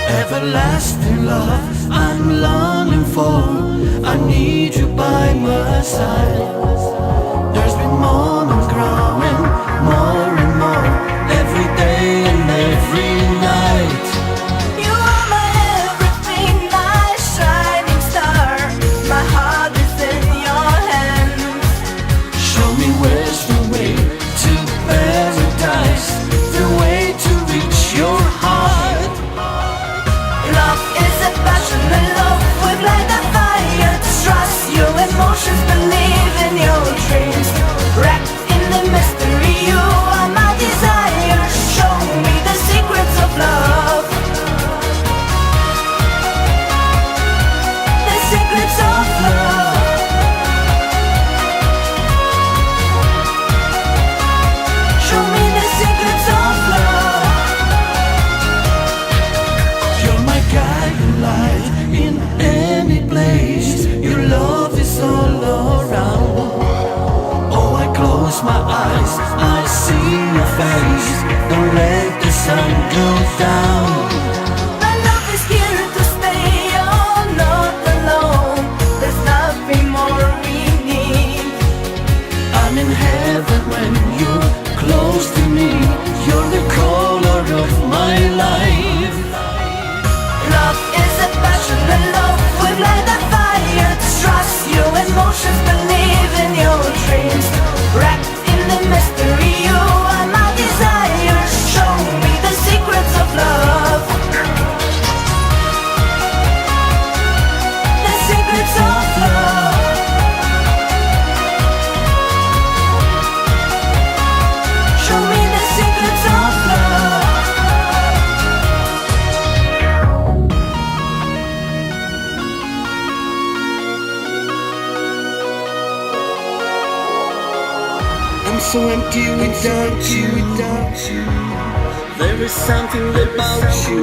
Everlasting love, I'm longing for. I need you by my side. There's been moments growing more and more, every day and every night. You are my everything, my shining star. My heart is in your hands. Show me where's the way to paradise, the way to reach your heart. Love is a passionate love, we light a fire. Trust your emotions, believe in your dreams. Wrapped in the mystery, you are my desire. Show me the secrets of love. The secrets of love. Show me the secrets of love. You're my guiding light in any place. Your love is all around. Oh, I close my eyes, I see your face. Don't let the sun go down. My love is here to stay, you're not alone. There's nothing more we need. I'm in heaven when you're close to me. You're the color of my life. Love is a passionate love, we light a fire. Trust your emotions, believe in your dreams. Wrapped in the mystery, you are my desire. Show me the secrets of love. The secrets of love. Show me the secrets of love. I'm so empty without you. There is something about you.